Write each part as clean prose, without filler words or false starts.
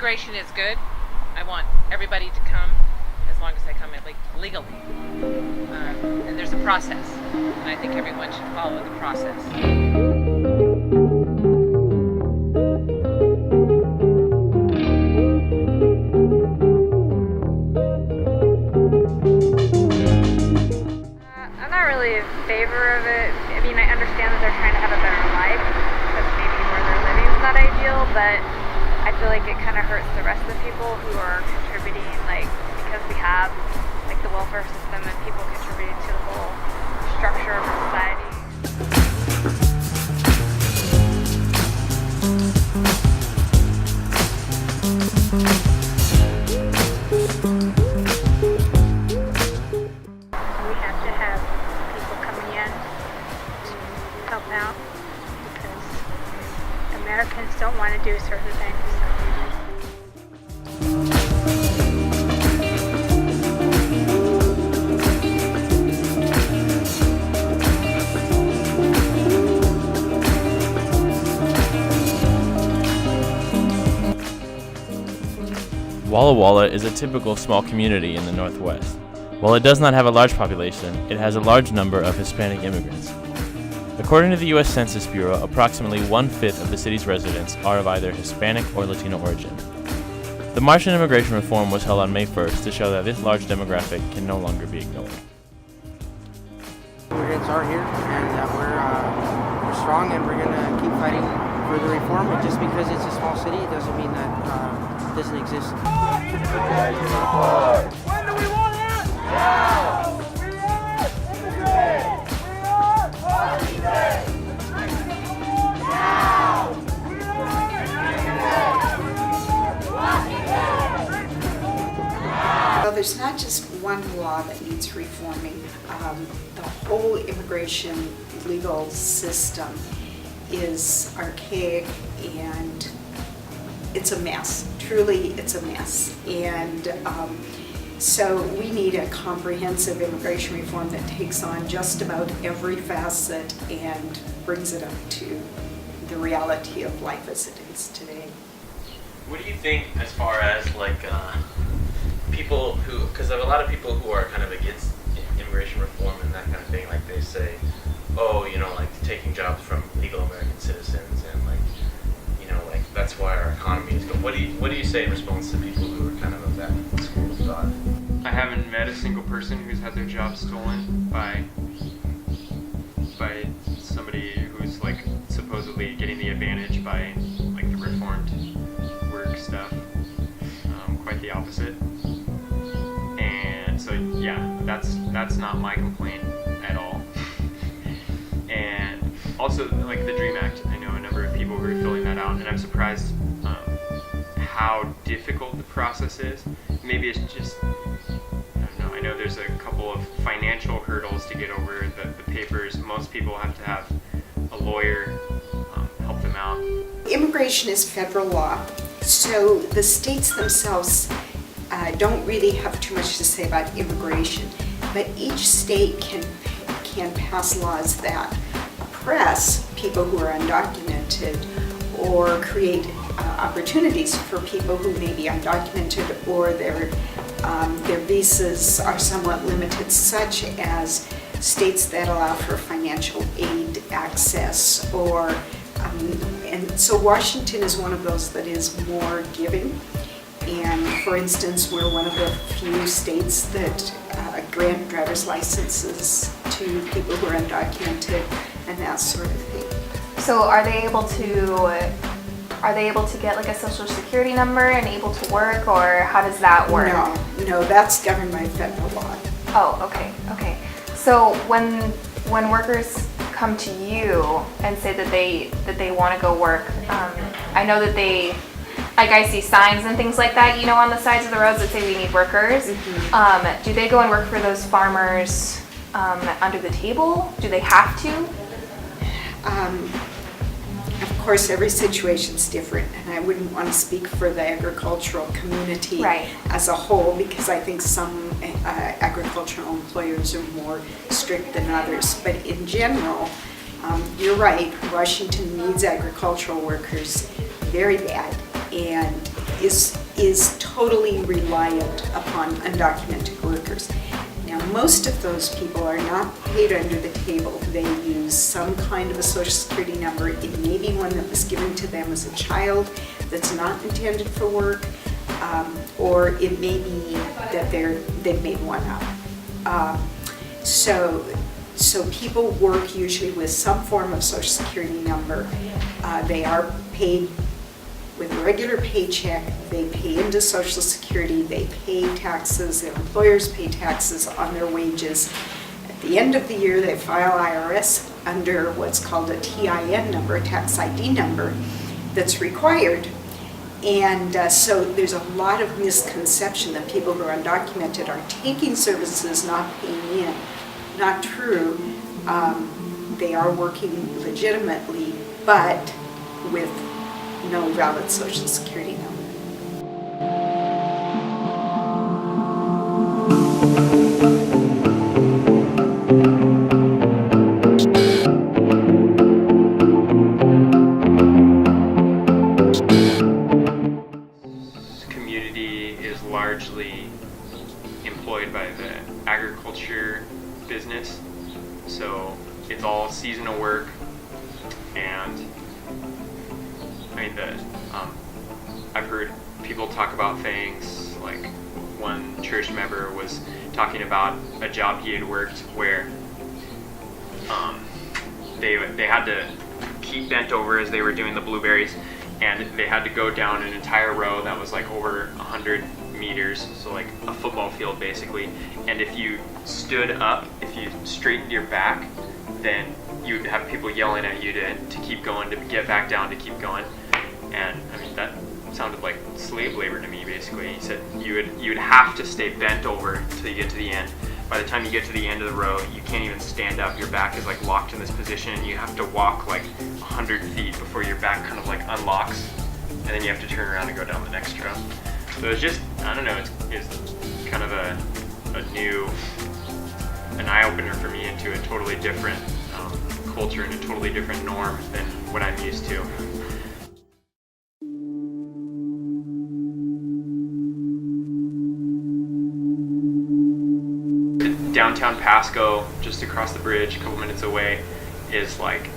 immigration is good. I want everybody to come as long as they come in legally. And there's a process, and I think everyone should follow the process. I'm not really in favor of it. I mean, I understand that they're trying to have a better life, because maybe where they're living is not ideal, but I feel like it kind of hurts the rest of the people who are contributing, because we have the welfare system and people contributing to the whole structure of our society. We have to have people coming in to help out because Americans don't want to do certain things. Walla Walla is a typical small community in the Northwest. While it does not have a large population, it has a large number of Hispanic immigrants. According to the U.S. Census Bureau, approximately 1/5 of the city's residents are of either Hispanic or Latino origin. The March on Immigration Reform was held on May 1st to show that this large demographic can no longer be ignored. Immigrants are here, and we're strong, and we're going to keep fighting for the reform. And just because it's a small city doesn't mean that it doesn't exist. When do we want it? Now! We want immigrate! We want Washington! Now! We want immigrate! Washington! Well, there's not just one law that needs reforming. The whole immigration legal system is archaic and it's a mess. Truly, it's a mess. And so we need a comprehensive immigration reform that takes on just about every facet and brings it up to the reality of life as it is today. What do you think as far as people who, because there are a lot of people who are kind of against immigration reform and that kind of thing, they say, oh, taking jobs from legal American citizens and that's why our economy is good. What do you say in response to people who are kind of that school of thought? I haven't met a single person who's had their job stolen by somebody who's supposedly getting the advantage by the reformed work stuff. Quite the opposite. And so yeah, that's not my complaint at all. And also the DREAM Act, I know a number of people who are filling that out, and I'm surprised how difficult the process is. Maybe it's just, I don't know, I know there's a couple of financial hurdles to get over, the papers. Most people have to have a lawyer help them out. Immigration is federal law, so the states themselves don't really have too much to say about immigration, but each state can pass laws that oppress people who are undocumented or create opportunities for people who may be undocumented or their visas are somewhat limited, such as states that allow for financial aid access and so Washington is one of those that is more giving. And for instance, we're one of the few states that grant driver's licenses to people who are undocumented and that sort of thing. So are they able to get a social security number and able to work, or how does that work? No, that's governed by federal law. Oh, okay. So when workers come to you and say that they want to go work, I know that they, I see signs and things like that, on the sides of the roads that say we need workers. Mm-hmm. Do they go and work for those farmers under the table? Do they have to? Of course, every situation's different, and I wouldn't want to speak for the agricultural community as a whole, because I think some agricultural employers are more strict than others. But in general, you're right, Washington needs agricultural workers very bad, and is totally reliant upon undocumented workers. Now, most of those people are not paid under the table. They use some kind of a social security number. It may be one that was given to them as a child that's not intended for work, or it may be that they've made one up. So people work usually with some form of social security number. They are paid with a regular paycheck. They pay into Social Security. They pay taxes. Their employers pay taxes on their wages. At the end of the year, they file IRS under what's called a TIN number, a tax ID number, that's required. And so there's a lot of misconception that people who are undocumented are taking services, not paying in. Not true. They are working legitimately, but with no valid Social Security number. This community is largely employed by the agriculture business, so it's all seasonal work, and I mean, I've heard people talk about things like one church member was talking about a job he had worked where they had to keep bent over as they were doing the blueberries, and they had to go down an entire row that was like over 100 meters, so like a football field basically, and if you stood up, if you straightened your back, then you'd have people yelling at you to keep going, to get back down, to keep going. And I mean, that sounded like slave labor to me, basically. He said you would have to stay bent over until you get to the end. By the time you get to the end of the row, you can't even stand up. Your back is like locked in this position, and you have to walk like 100 feet before your back kind of like unlocks, and then you have to turn around and go down the next row. So it's just, I don't know, it's kind of an eye-opener for me into a totally different culture and a totally different norm than what I'm used to. Downtown Pasco, just across the bridge, a couple minutes away, is like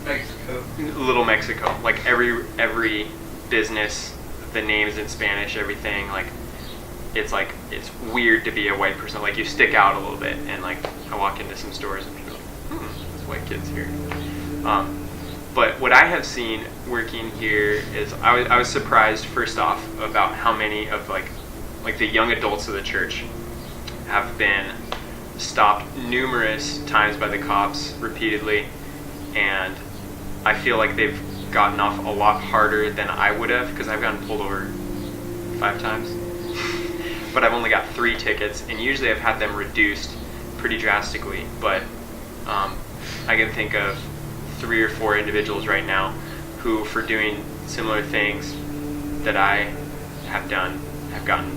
Mexico. Little Mexico. Like every business, the names in Spanish, everything, like it's weird to be a white person. Like you stick out a little bit, and like I walk into some stores and people are like, there's white kids here. But what I have seen working here is I was surprised first off about how many of like the young adults of the church have been stopped numerous times by the cops repeatedly, and I feel like they've gotten off a lot harder than I would have, because I've gotten pulled over 5 times but I've only got 3 tickets, and usually I've had them reduced pretty drastically. But I can think of 3 or 4 individuals right now who, for doing similar things that I have done, have gotten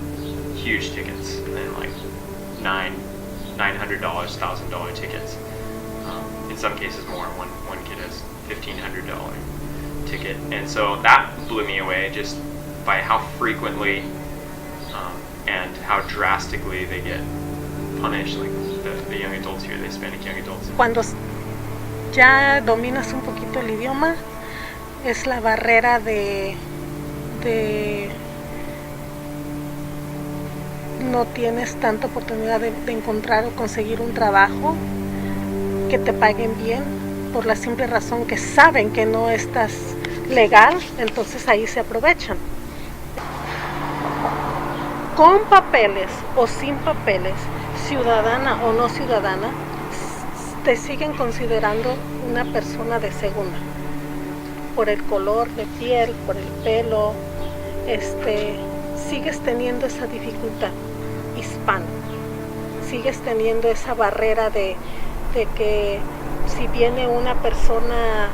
huge tickets, and like $900, $1,000 tickets. In some cases more. One kid has $1,500 ticket, and so that blew me away just by how frequently and how drastically they get punished, like the young adults here, the Hispanic young adults. Cuando ya dominas un poquito el idioma, es la barrera de no tienes tanta oportunidad de encontrar o conseguir un trabajo que te paguen bien, por la simple razón que saben que no estás legal, entonces ahí se aprovechan. Con papeles o sin papeles, ciudadana o no ciudadana, te siguen considerando una persona de segunda, por el color de piel, por el pelo, sigues teniendo esa dificultad, hispano, sigues teniendo esa barrera de que si viene una persona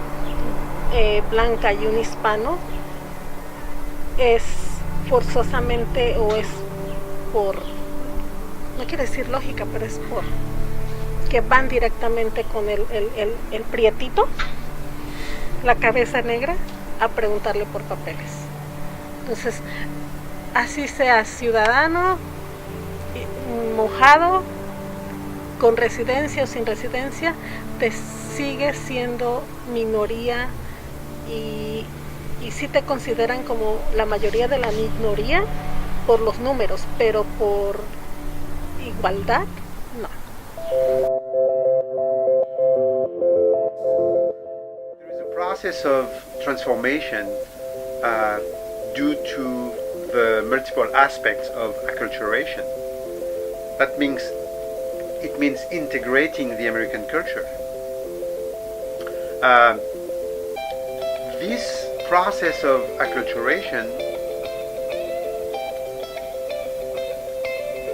blanca y un hispano, es forzosamente o es por, no quiero decir lógica, pero es por que van directamente con el prietito, la cabeza negra, a preguntarle por papeles. Entonces, así seas ciudadano, mojado, con residencia o sin residencia, te sigues siendo minoría y sí te consideran como la mayoría de la minoría por los números, pero por igualdad, no. There is a process of transformation due to the multiple aspects of acculturation. That means it means integrating the American culture. This process of acculturation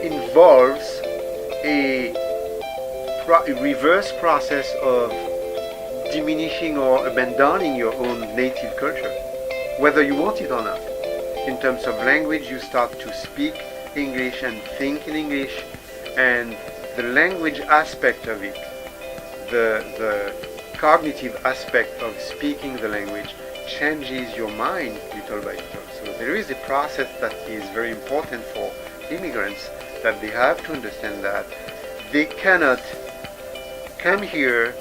involves a reverse process of diminishing or abandoning your own native culture, whether you want it or not. In terms of language, you start to speak English and think in English, and the language aspect of it, the cognitive aspect of speaking the language, changes your mind little by little. So there is a process that is very important for immigrants, that they have to understand that they cannot come here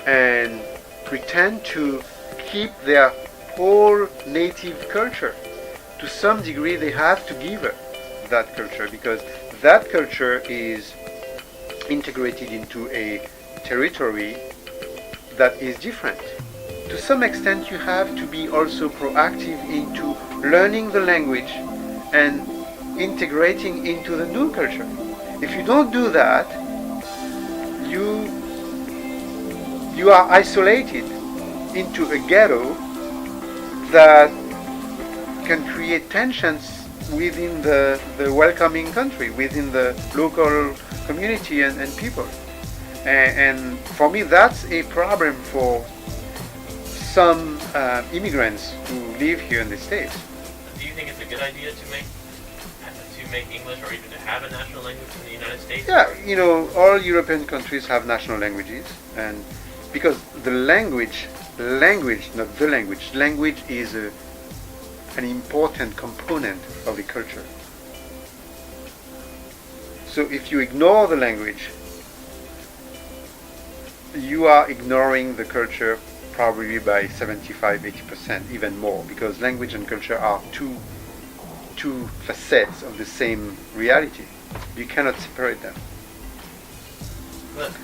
and pretend to keep their whole native culture. To some degree they have to give up that culture, because that culture is integrated into a territory that is different. To some extent you have to be also proactive into learning the language and integrating into the new culture. If you don't do that, you are isolated into a ghetto that can create tensions within the welcoming country, within the local community and people. And for me, that's a problem for some immigrants who live here in the States. Do you think it's a good idea to make English, or even to have a national language in the United States? Yeah, you know, all European countries have national languages, and because the language, not the language is an important component of the culture. So if you ignore the language, you are ignoring the culture probably by 75-80%, even more, because language and culture are two facets of the same reality. You cannot separate them.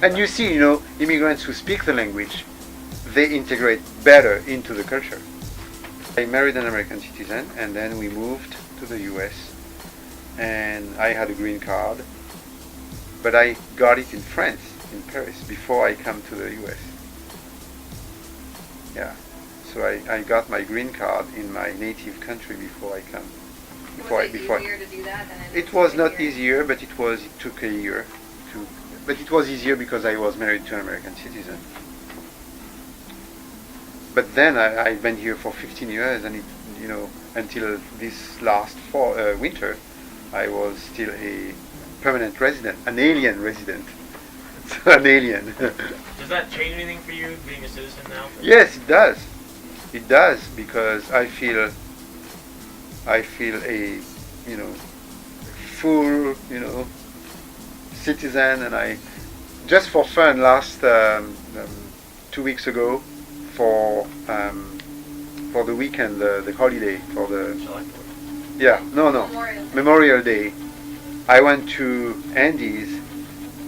And you see, you know, immigrants who speak the language, they integrate better into the culture. I married an American citizen, and then we moved to the US, and I had a green card, but I got it in France, in Paris, before I come to the US. Yeah, so I got my green card in my native country before I come. Was it easier to do that than it was not easier, but it took a year. But it was easier because I was married to an American citizen. But then I've been here for 15 years, and until this last winter, I was still a permanent resident, an alien resident. An alien. Does that change anything for you, being a citizen now? Yes, it does. It does, because I feel a, full, citizen, and I, just for fun, last 2 weeks ago, for the weekend, the holiday, for the Memorial Day, I went to Andy's.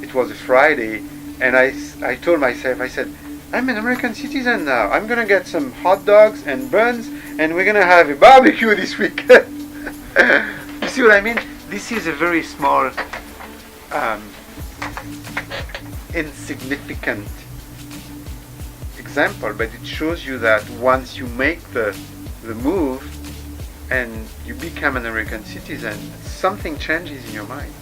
It was a Friday, and I told myself, I said, I'm an American citizen now. I'm gonna get some hot dogs and buns, and we're gonna have a barbecue this weekend. You see what I mean? This is a very small, insignificant example, but it shows you that once you make the move and you become an American citizen, something changes in your mind.